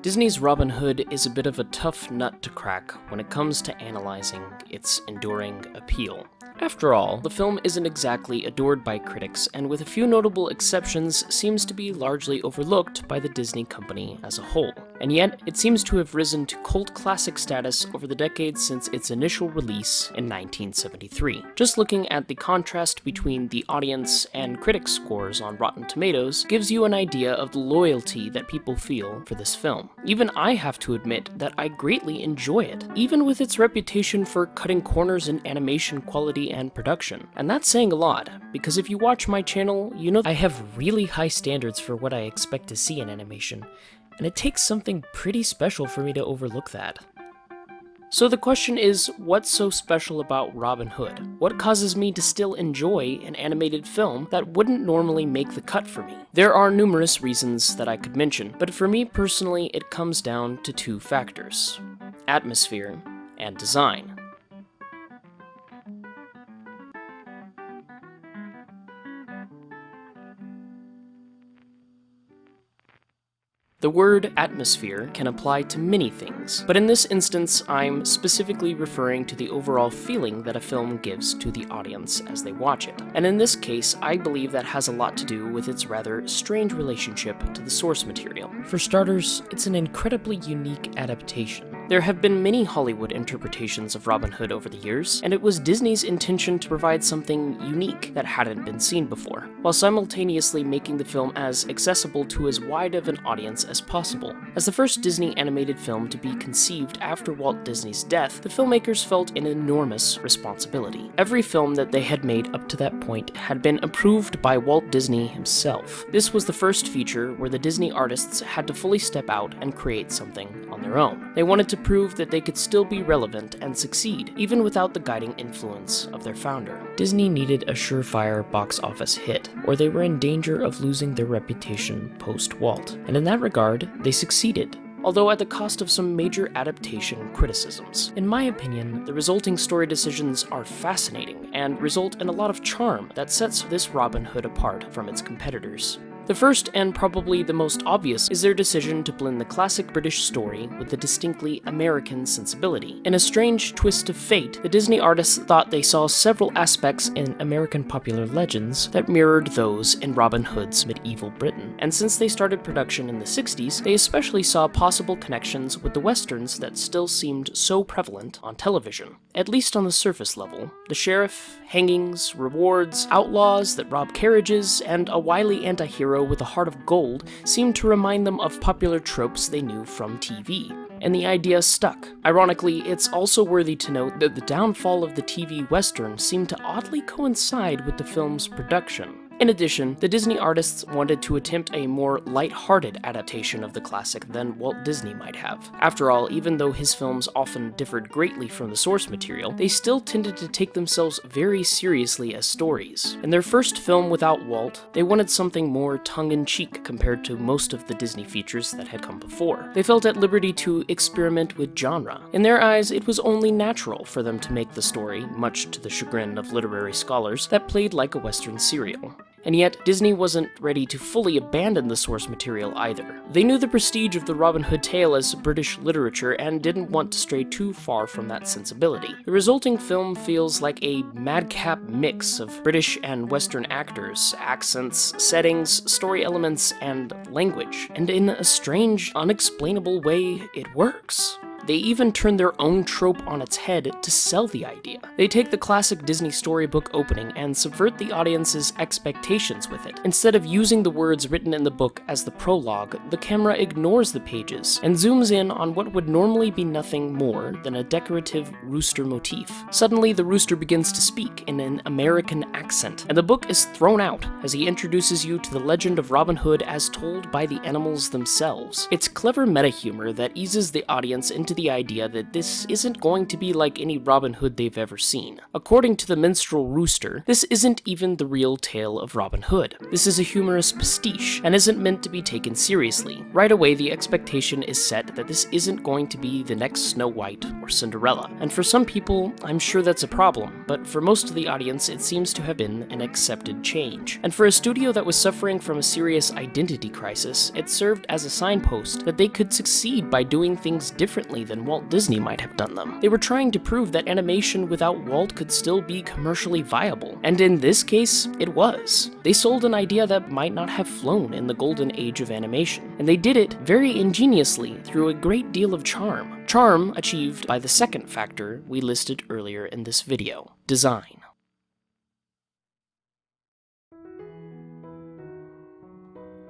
Disney's Robin Hood is a bit of a tough nut to crack when it comes to analyzing its enduring appeal. After all, the film isn't exactly adored by critics, and with a few notable exceptions, seems to be largely overlooked by the Disney company as a whole. And yet, it seems to have risen to cult classic status over the decades since its initial release in 1973. Just looking at the contrast between the audience and critic scores on Rotten Tomatoes gives you an idea of the loyalty that people feel for this film. Even I have to admit that I greatly enjoy it, even with its reputation for cutting corners in animation quality and production. And that's saying a lot, because if you watch my channel, you know I have really high standards for what I expect to see in animation, and it takes something pretty special for me to overlook that. So the question is, what's so special about Robin Hood? What causes me to still enjoy an animated film that wouldn't normally make the cut for me? There are numerous reasons that I could mention, but for me personally, it comes down to two factors: atmosphere and design. The word atmosphere can apply to many things, but in this instance, I'm specifically referring to the overall feeling that a film gives to the audience as they watch it. And in this case, I believe that has a lot to do with its rather strange relationship to the source material. For starters, it's an incredibly unique adaptation. There have been many Hollywood interpretations of Robin Hood over the years, and it was Disney's intention to provide something unique that hadn't been seen before, while simultaneously making the film as accessible to as wide of an audience as possible. As the first Disney animated film to be conceived after Walt Disney's death, the filmmakers felt an enormous responsibility. Every film that they had made up to that point had been approved by Walt Disney himself. This was the first feature where the Disney artists had to fully step out and create something on their own. They wanted to prove that they could still be relevant and succeed, even without the guiding influence of their founder. Disney needed a surefire box office hit, or they were in danger of losing their reputation post-Walt. And in that regard, they succeeded, although at the cost of some major adaptation criticisms. In my opinion, the resulting story decisions are fascinating and result in a lot of charm that sets this Robin Hood apart from its competitors. The first, and probably the most obvious, is their decision to blend the classic British story with the distinctly American sensibility. In a strange twist of fate, the Disney artists thought they saw several aspects in American popular legends that mirrored those in Robin Hood's medieval Britain. And since they started production in the 60s, they especially saw possible connections with the westerns that still seemed so prevalent on television. At least on the surface level. The sheriff, hangings, rewards, outlaws that rob carriages, and a wily anti-hero with a heart of gold seemed to remind them of popular tropes they knew from TV. And the idea stuck. Ironically, it's also worthy to note that the downfall of the TV Western seemed to oddly coincide with the film's production. In addition, the Disney artists wanted to attempt a more light-hearted adaptation of the classic than Walt Disney might have. After all, even though his films often differed greatly from the source material, they still tended to take themselves very seriously as stories. In their first film without Walt, they wanted something more tongue-in-cheek compared to most of the Disney features that had come before. They felt at liberty to experiment with genre. In their eyes, it was only natural for them to make the story, much to the chagrin of literary scholars, that played like a Western serial. And yet, Disney wasn't ready to fully abandon the source material either. They knew the prestige of the Robin Hood tale as British literature and didn't want to stray too far from that sensibility. The resulting film feels like a madcap mix of British and Western actors, accents, settings, story elements, and language. And in a strange, unexplainable way, it works. They even turn their own trope on its head to sell the idea. They take the classic Disney storybook opening and subvert the audience's expectations with it. Instead of using the words written in the book as the prologue, the camera ignores the pages and zooms in on what would normally be nothing more than a decorative rooster motif. Suddenly, the rooster begins to speak in an American accent, and the book is thrown out as he introduces you to the legend of Robin Hood as told by the animals themselves. It's clever meta-humor that eases the audience into the idea that this isn't going to be like any Robin Hood they've ever seen. According to the minstrel Rooster, this isn't even the real tale of Robin Hood. This is a humorous pastiche, and isn't meant to be taken seriously. Right away, the expectation is set that this isn't going to be the next Snow White or Cinderella, and for some people, I'm sure that's a problem, but for most of the audience, it seems to have been an accepted change. And for a studio that was suffering from a serious identity crisis, it served as a signpost that they could succeed by doing things differently than Walt Disney might have done them. They were trying to prove that animation without Walt could still be commercially viable, and in this case, it was. They sold an idea that might not have flown in the golden age of animation, and they did it very ingeniously through a great deal of charm. Charm achieved by the second factor we listed earlier in this video: design.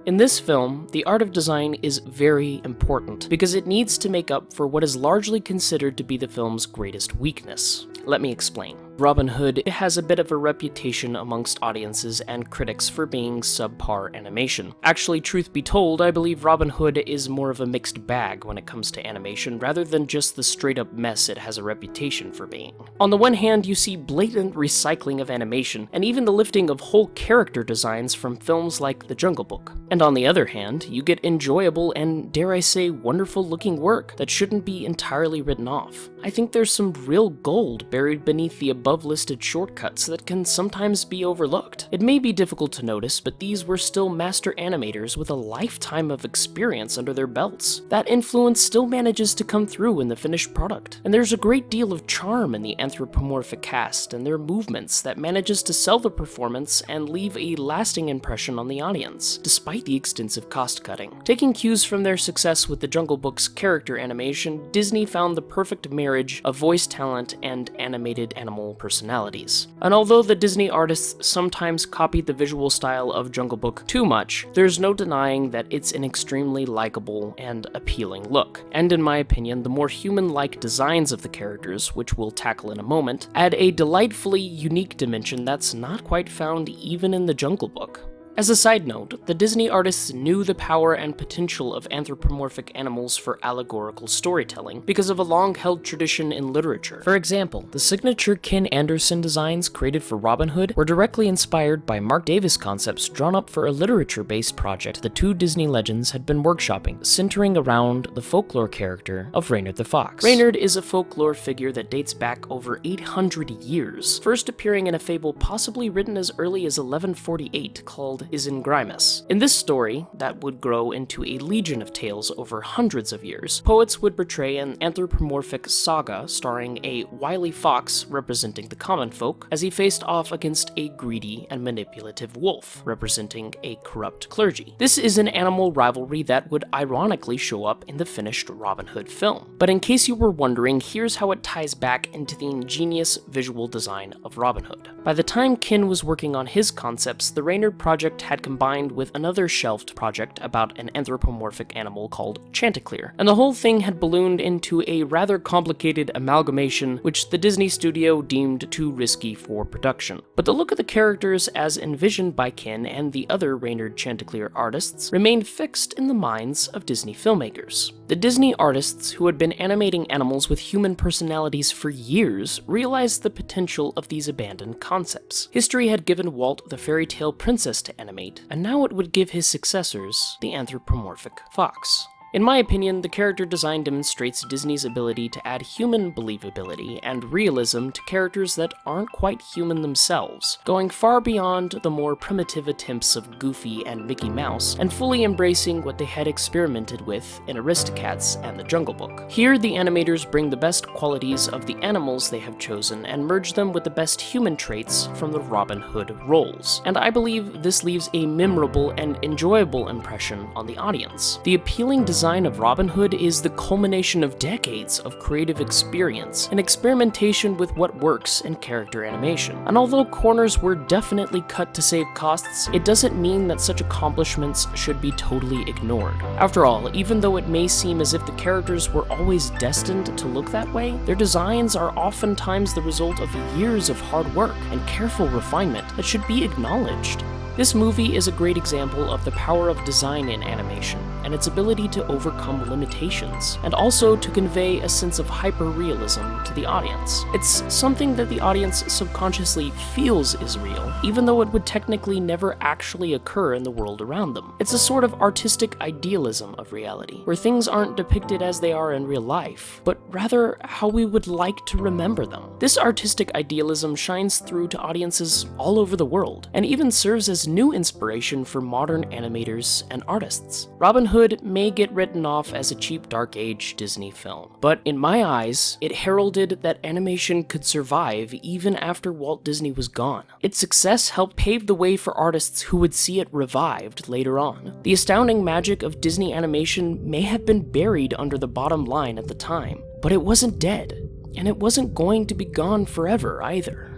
In this film, the art of design is very important because it needs to make up for what is largely considered to be the film's greatest weakness. Let me explain. Robin Hood has a bit of a reputation amongst audiences and critics for being subpar animation. Actually, truth be told, I believe Robin Hood is more of a mixed bag when it comes to animation, rather than just the straight-up mess it has a reputation for being. On the one hand, you see blatant recycling of animation, and even the lifting of whole character designs from films like The Jungle Book. And on the other hand, you get enjoyable and, dare I say, wonderful-looking work that shouldn't be entirely written off. I think there's some real gold buried beneath the above-listed shortcuts that can sometimes be overlooked. It may be difficult to notice, but these were still master animators with a lifetime of experience under their belts. That influence still manages to come through in the finished product. And there's a great deal of charm in the anthropomorphic cast and their movements that manages to sell the performance and leave a lasting impression on the audience, despite the extensive cost-cutting. Taking cues from their success with The Jungle Book's character animation, Disney found the perfect marriage of voice talent and animated animal personalities. And although the Disney artists sometimes copied the visual style of Jungle Book too much, there's no denying that it's an extremely likable and appealing look. And in my opinion, the more human-like designs of the characters, which we'll tackle in a moment, add a delightfully unique dimension that's not quite found even in the Jungle Book. As a side note, the Disney artists knew the power and potential of anthropomorphic animals for allegorical storytelling because of a long-held tradition in literature. For example, the signature Ken Anderson designs created for Robin Hood were directly inspired by Mark Davis concepts drawn up for a literature-based project the two Disney legends had been workshopping, centering around the folklore character of Reynard the Fox. Reynard is a folklore figure that dates back over 800 years, first appearing in a fable possibly written as early as 1148 called Isengrimus. In this story, that would grow into a legion of tales over hundreds of years, poets would portray an anthropomorphic saga starring a wily fox representing the common folk as he faced off against a greedy and manipulative wolf representing a corrupt clergy. This is an animal rivalry that would ironically show up in the finished Robin Hood film. But in case you were wondering, here's how it ties back into the ingenious visual design of Robin Hood. By the time Ken was working on his concepts, the Reynard project had combined with another shelved project about an anthropomorphic animal called Chanticleer, and the whole thing had ballooned into a rather complicated amalgamation which the Disney studio deemed too risky for production. But the look of the characters as envisioned by Ken and the other Reynard Chanticleer artists remained fixed in the minds of Disney filmmakers. The Disney artists who had been animating animals with human personalities for years realized the potential of these abandoned concepts. History had given Walt the fairy tale princess to animate, and now it would give his successors the anthropomorphic fox. In my opinion, the character design demonstrates Disney's ability to add human believability and realism to characters that aren't quite human themselves, going far beyond the more primitive attempts of Goofy and Mickey Mouse, and fully embracing what they had experimented with in Aristocats and The Jungle Book. Here, the animators bring the best qualities of the animals they have chosen and merge them with the best human traits from the Robin Hood roles, and I believe this leaves a memorable and enjoyable impression on the audience. The appealing design of Robin Hood is the culmination of decades of creative experience and experimentation with what works in character animation. And although corners were definitely cut to save costs, it doesn't mean that such accomplishments should be totally ignored. After all, even though it may seem as if the characters were always destined to look that way, their designs are oftentimes the result of years of hard work and careful refinement that should be acknowledged. This movie is a great example of the power of design in animation, and its ability to overcome limitations, and also to convey a sense of hyper-realism to the audience. It's something that the audience subconsciously feels is real, even though it would technically never actually occur in the world around them. It's a sort of artistic idealism of reality, where things aren't depicted as they are in real life, but rather how we would like to remember them. This artistic idealism shines through to audiences all over the world, and even serves as new inspiration for modern animators and artists. Robin Hood may get written off as a cheap Dark Age Disney film, but in my eyes, it heralded that animation could survive even after Walt Disney was gone. Its success helped pave the way for artists who would see it revived later on. The astounding magic of Disney animation may have been buried under the bottom line at the time, but it wasn't dead, and it wasn't going to be gone forever either.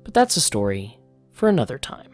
But that's a story for another time.